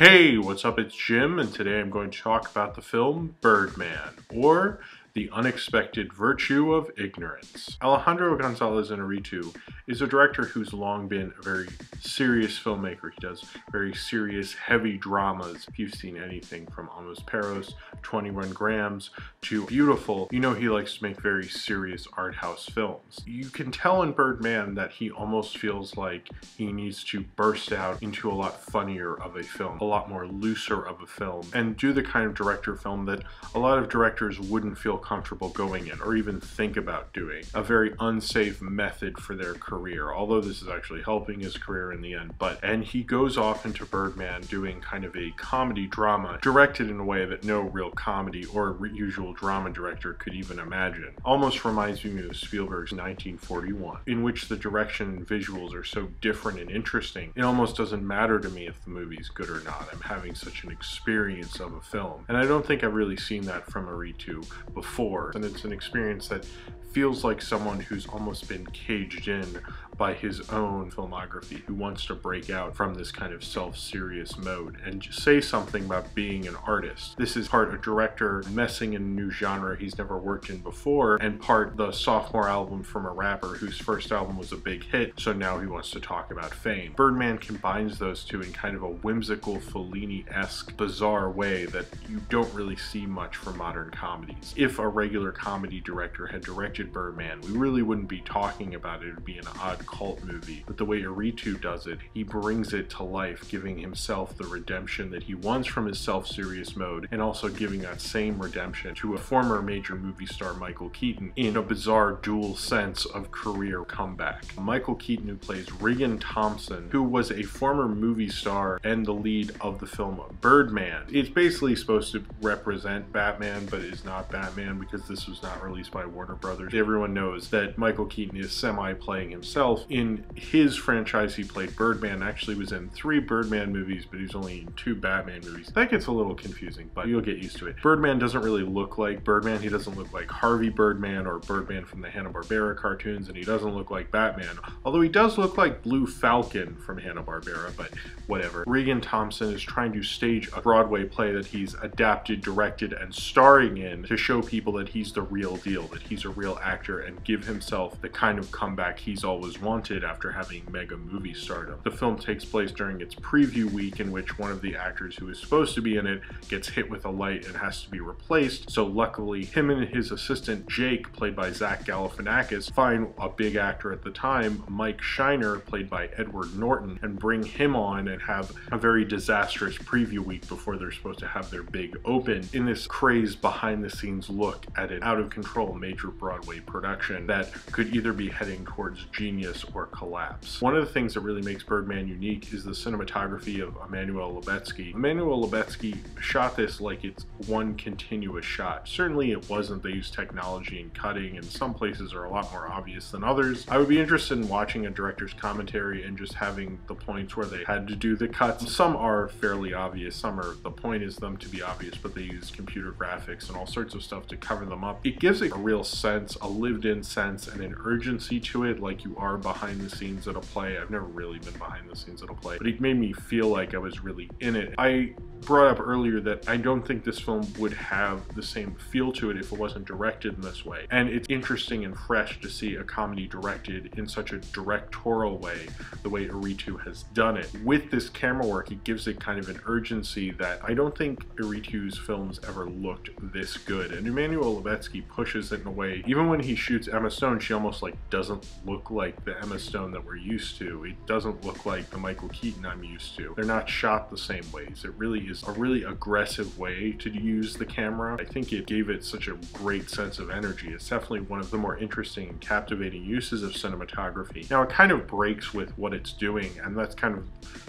Hey, what's up? It's Jim, and today I'm going to talk about the film Birdman, or The Unexpected Virtue of Ignorance. Alejandro González Iñárritu is a director who's long been a very serious filmmaker. He does very serious, heavy dramas. If you've seen anything from Almost Perros, 21 Grams, to Beautiful, you know he likes to make very serious art house films. You can tell in Birdman that he almost feels like he needs to burst out into a lot funnier of a film, a lot more looser of a film, and do the kind of director film that a lot of directors wouldn't feel comfortable going in or even think about doing. A very unsafe method for their career, although this is actually helping his career in the end. And he goes off into Birdman doing kind of a comedy drama directed in a way that no real comedy or usual drama director could even imagine. Almost reminds me of Spielberg's 1941, in which the direction and visuals are so different and interesting. It almost doesn't matter to me if the movie's good or not. I'm having such an experience of a film. And I don't think I've really seen that from Iñárritu before. And it's an experience that feels like someone who's almost been caged in by his own filmography, who wants to break out from this kind of self-serious mode and just say something about being an artist. This is part a director messing in a new genre he's never worked in before, and part the sophomore album from a rapper whose first album was a big hit, so now he wants to talk about fame. Birdman combines those two in kind of a whimsical, Fellini-esque, bizarre way that you don't really see much from modern comedies. If a regular comedy director had directed Birdman, we really wouldn't be talking about it. It would be an odd cult movie. But the way Iñárritu does it, he brings it to life, giving himself the redemption that he wants from his self-serious mode, and also giving that same redemption to a former major movie star, Michael Keaton, in a bizarre dual sense of career comeback. Michael Keaton, who plays Regan Thompson, who was a former movie star and the lead of the film Birdman. It's basically supposed to represent Batman, but is not Batman because this was not released by Warner Brothers. Everyone knows that Michael Keaton is semi-playing himself. In his franchise, he played Birdman, actually was in 3 Birdman movies, but he's only in 2 Batman movies. That gets a little confusing, but you'll get used to it. Birdman doesn't really look like Birdman. He doesn't look like Harvey Birdman or Birdman from the Hanna-Barbera cartoons, and he doesn't look like Batman, although he does look like Blue Falcon from Hanna-Barbera, but whatever. Regan Thompson is trying to stage a Broadway play that he's adapted, directed, and starring in to show people that he's the real deal, that he's a real actor, and give himself the kind of comeback he's always wanted after having mega movie stardom. The film takes place during its preview week, in which one of the actors who is supposed to be in it gets hit with a light and has to be replaced. So luckily, him and his assistant Jake, played by Zach Galifianakis, find a big actor at the time, Mike Shiner, played by Edward Norton, and bring him on and have a very disastrous preview week before they're supposed to have their big open, in this crazed behind-the-scenes look at an out-of-control major Broadway production that could either be heading towards genius or collapse. One of the things that really makes Birdman unique is the cinematography of Emmanuel Lubezki. Emmanuel Lubezki shot this like it's one continuous shot. Certainly it wasn't. They used technology and cutting, and some places are a lot more obvious than others. I would be interested in watching a director's commentary and just having the points where they had to do the cuts. Some are fairly obvious, some are, the point is them to be obvious, but they use computer graphics and all sorts of stuff to cover them up. It gives it a real sense, a lived-in sense, and an urgency to it, like you are behind the scenes at a play. I've never really been behind the scenes at a play, but it made me feel like I was really in it. I brought up earlier that I don't think this film would have the same feel to it if it wasn't directed in this way. And it's interesting and fresh to see a comedy directed in such a directorial way, the way Iñárritu has done it. With this camera work, it gives it kind of an urgency that I don't think Iñárritu's films ever looked this good. And Emmanuel Lubezki pushes it in a way, even when he shoots Emma Stone, she almost like doesn't look like the Emma Stone that we're used to. It doesn't look like the Michael Keaton I'm used to. They're not shot the same ways. It really is a really aggressive way to use the camera. I think it gave it such a great sense of energy. It's definitely one of the more interesting and captivating uses of cinematography. Now it kind of breaks with what it's doing, and that's kind of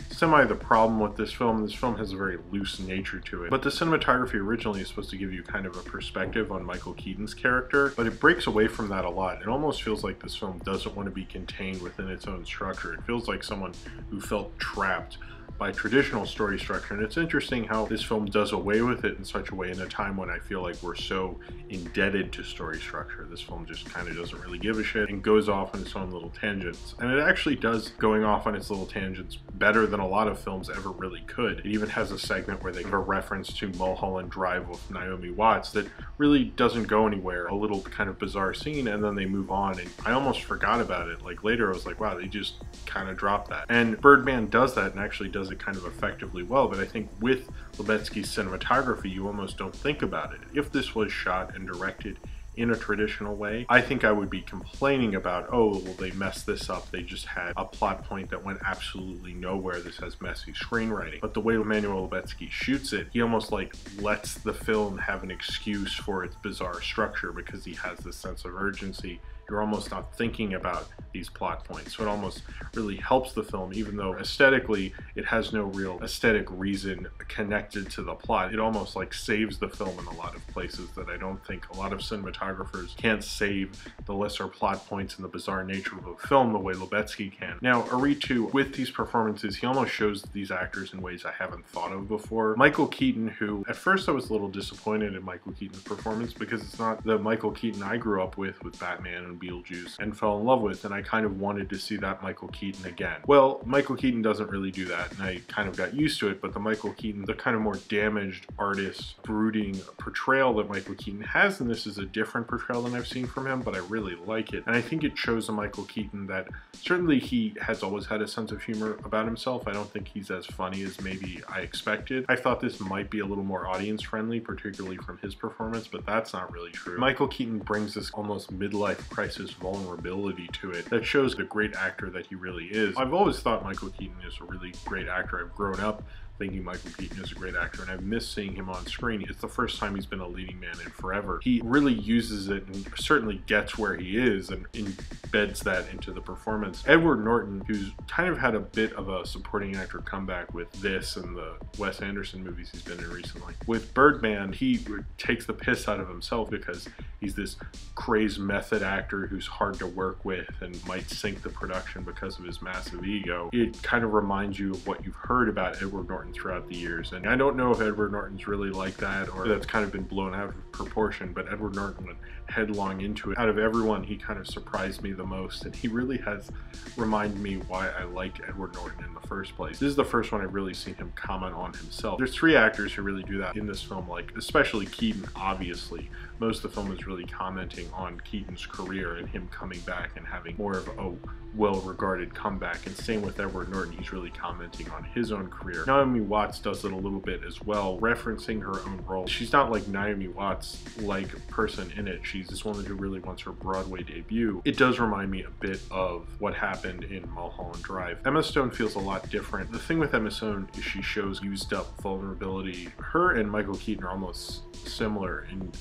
semi the problem with this film. This film has a very loose nature to it, but the cinematography originally is supposed to give you kind of a perspective on Michael Keaton's character, but it breaks away from that a lot. It almost feels like this film doesn't want to be contained within its own structure. It feels like someone who felt trapped by traditional story structure. And it's interesting how this film does away with it in such a way in a time when I feel like we're so indebted to story structure. This film just kind of doesn't really give a shit and goes off on its own little tangents. And it actually does going off on its little tangents better than a lot of films ever really could. It even has a segment where they give a reference to Mulholland Drive with Naomi Watts that really doesn't go anywhere. A little kind of bizarre scene, and then they move on, and I almost forgot about it. Like later I was like, wow, they just kind of dropped that. And Birdman does that and actually does it kind of effectively well, but I think with Lubetsky's cinematography, you almost don't think about it. If this was shot and directed in a traditional way, I think I would be complaining about, oh, well, they messed this up. They just had a plot point that went absolutely nowhere. This has messy screenwriting. But the way Emmanuel Lubetsky shoots it, he almost like lets the film have an excuse for its bizarre structure because he has this sense of urgency. You're almost not thinking about these plot points. So it almost really helps the film, even though aesthetically it has no real aesthetic reason connected to the plot. It almost like saves the film in a lot of places that I don't think a lot of cinematographers can't save the lesser plot points and the bizarre nature of a film the way Lubetsky can. Now, Aritu, with these performances, he almost shows these actors in ways I haven't thought of before. Michael Keaton, who at first I was a little disappointed in Michael Keaton's performance because it's not the Michael Keaton I grew up with Batman and Beetlejuice and fell in love with, and I kind of wanted to see that Michael Keaton again. Well, Michael Keaton doesn't really do that, and I kind of got used to it, but the Michael Keaton, the kind of more damaged artist, brooding portrayal that Michael Keaton has, and this is a different portrayal than I've seen from him, but I really like it. And I think it shows a Michael Keaton that certainly he has always had a sense of humor about himself. I don't think he's as funny as maybe I expected. I thought this might be a little more audience friendly, particularly from his performance, but that's not really true. Michael Keaton brings this almost midlife crisis vulnerability to it that shows the great actor that he really is. I've always thought Michael Keaton is a really great actor. I've grown up thinking Michael Keaton is a great actor, and I've missed seeing him on screen. It's the first time he's been a leading man in forever. He really uses it and certainly gets where he is and embeds that into the performance. Edward Norton, who's kind of had a bit of a supporting actor comeback with this and the Wes Anderson movies he's been in recently. With Birdman, he takes the piss out of himself because he's this crazed method actor who's hard to work with and might sink the production because of his massive ego. It kind of reminds you of what you've heard about Edward Norton throughout the years, and I don't know if Edward Norton's really like that or that's kind of been blown out of proportion, but Edward Norton went headlong into it. Out of everyone, he kind of surprised me the most, and he really has reminded me why I liked Edward Norton in the first place. This is the first one I've really seen him comment on himself. There's three actors who really do that in this film, like especially Keaton, obviously. Most of the film is really commenting on Keaton's career and him coming back and having more of a well-regarded comeback, and same with Edward Norton. He's really commenting on his own career. Naomi Watts does it a little bit as well, referencing her own role. She's not like Naomi Watts-like person in it. She's this woman who really wants her Broadway debut. It does remind me a bit of what happened in Mulholland Drive. Emma Stone feels a lot different. The thing with Emma Stone is she shows used up vulnerability. Her and Michael Keaton are almost similar in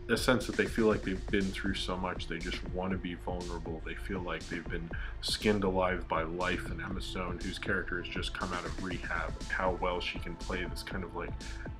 the sense that they feel like they've been through so much, they just want to be vulnerable. They feel like they've been skinned alive by life. And Emma Stone, whose character has just come out of rehab, how well she can play this kind of like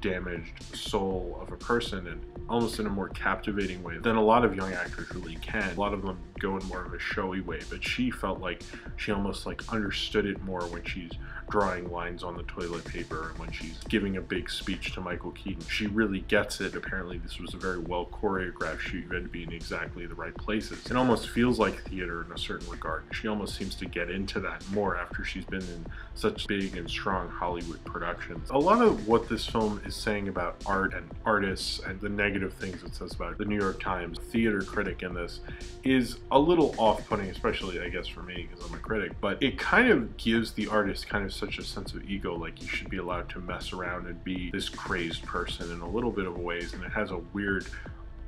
damaged soul of a person, and almost in a more captivating way than a lot of young actors really can. A lot of them go in more of a showy way, but she felt like she almost like understood it more when she's drawing lines on the toilet paper and when she's giving a big speech to Michael Keaton. She really gets it. Apparently this was a very well choreographed shoot. You had to be in exactly the right places. It almost feels like theater in a certain regard. She almost seems to get into that more after she's been in such big and strong Hollywood productions. A lot of what this film is saying about art and artists and the negative things it says about it, the New York Times theater critic in this, is a little off-putting, especially I guess for me because I'm a critic, but it kind of gives the artist kind of such a sense of ego, like you should be allowed to mess around and be this crazed person in a little bit of ways, and it has a weird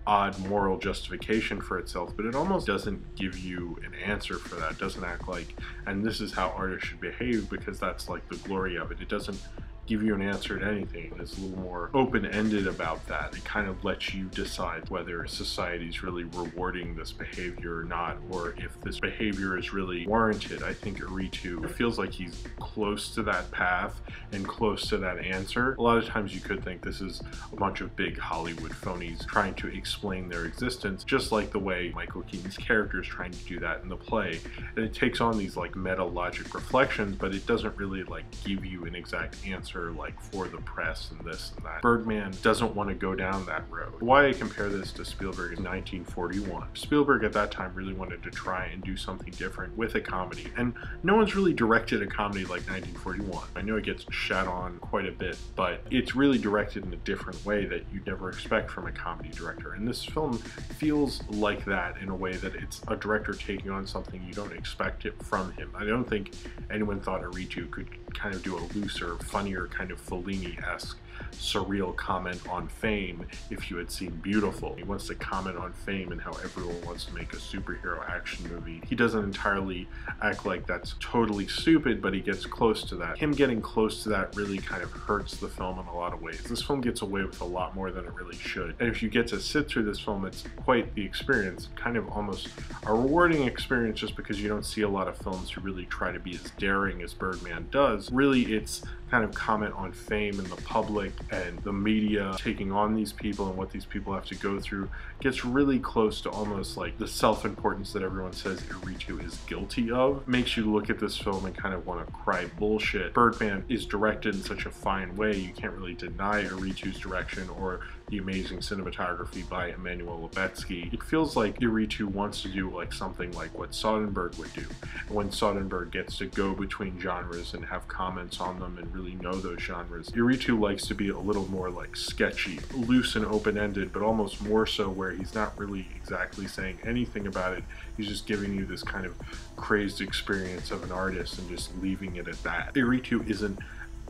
odd moral justification for itself, but it almost doesn't give you an answer for that. It doesn't act like, and this is how artists should behave because that's like the glory of it. It doesn't give you an answer to anything. It's a little more open-ended about that. It kind of lets you decide whether society's really rewarding this behavior or not, or if this behavior is really warranted. I think Aritu feels like he's close to that path and close to that answer. A lot of times you could think this is a bunch of big Hollywood phonies trying to explain their existence, just like the way Michael Keaton's character is trying to do that in the play. And it takes on these like meta-logic reflections, but it doesn't really like give you an exact answer like for the press and this and that. Birdman doesn't want to go down that road. Why I compare this to Spielberg in 1941. Spielberg at that time really wanted to try and do something different with a comedy, and no one's really directed a comedy like 1941. I know it gets shat on quite a bit, but it's really directed in a different way that you'd never expect from a comedy director, and this film feels like that in a way that it's a director taking on something you don't expect it from him. I don't think anyone thought Aritu could kind of do a looser, funnier, kind of Fellini-esque surreal comment on fame if you had seen Beautiful. He wants to comment on fame and how everyone wants to make a superhero action movie. He doesn't entirely act like that's totally stupid, but he gets close to that. Him getting close to that really kind of hurts the film in a lot of ways. This film gets away with a lot more than it really should. And if you get to sit through this film, it's quite the experience, kind of almost a rewarding experience, just because you don't see a lot of films who really try to be as daring as Birdman does. Really, it's kind of comment on fame and the public and the media taking on these people and what these people have to go through. Gets really close to almost like the self-importance that everyone says Aritu is guilty of. Makes you look at this film and kind of want to cry bullshit. Birdman is directed in such a fine way, you can't really deny Aritu's direction or the amazing cinematography by Emmanuel Lubezki. It feels like Aritu wants to do like something like what Soderbergh would do. And when Soderbergh gets to go between genres and have comments on them and really know those genres, Aritu likes to be a little more like sketchy, loose and open-ended, but almost more so where he's not really exactly saying anything about it. He's just giving you this kind of crazed experience of an artist and just leaving it at that. Aritu isn't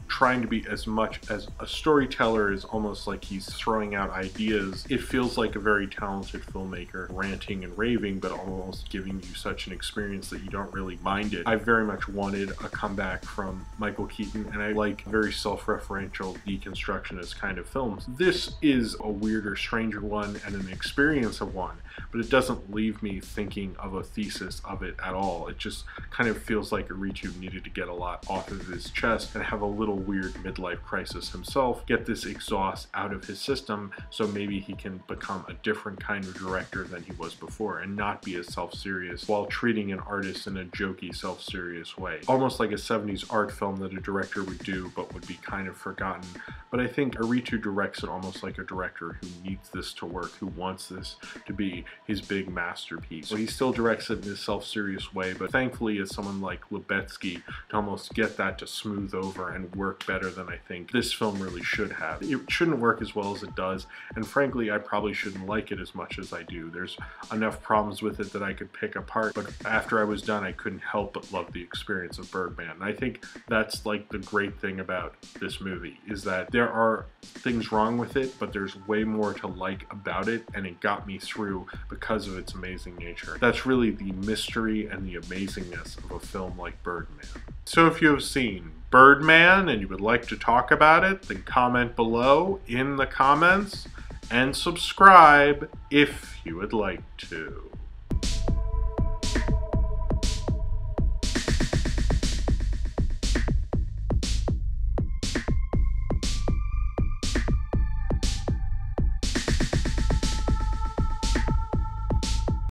trying to be as much as a storyteller, is almost like he's throwing out ideas. It feels like a very talented filmmaker ranting and raving, but almost giving you such an experience that you don't really mind it. I very much wanted a comeback from Michael Keaton, and I like very self-referential deconstructionist kind of films. This is a weirder, stranger one and an experience of one, but it doesn't leave me thinking of a thesis of it at all. It just kind of feels like Aritu needed to get a lot off of his chest and have a little weird midlife crisis himself, get this exhaust out of his system so maybe he can become a different kind of director than he was before and not be as self-serious while treating an artist in a jokey, self-serious way. Almost like a 70s art film that a director would do but would be kind of forgotten. But I think Aritu directs it almost like a director who needs this to work, who wants this to be his big masterpiece. So he still directs it in his self-serious way, but thankfully as someone like Lubezki to almost get that to smooth over and work better than I think this film really should have. It shouldn't work as well as it does, and frankly I probably shouldn't like it as much as I do. There's enough problems with it that I could pick apart, but after I was done I couldn't help but love the experience of Birdman. And I think that's like the great thing about this movie, is that there are things wrong with it, but there's way more to like about it, and it got me through because of its amazing nature. That's really the mystery and the amazingness of a film like Birdman. So if you have seen Birdman and you would like to talk about it, then comment below in the comments and subscribe if you would like to.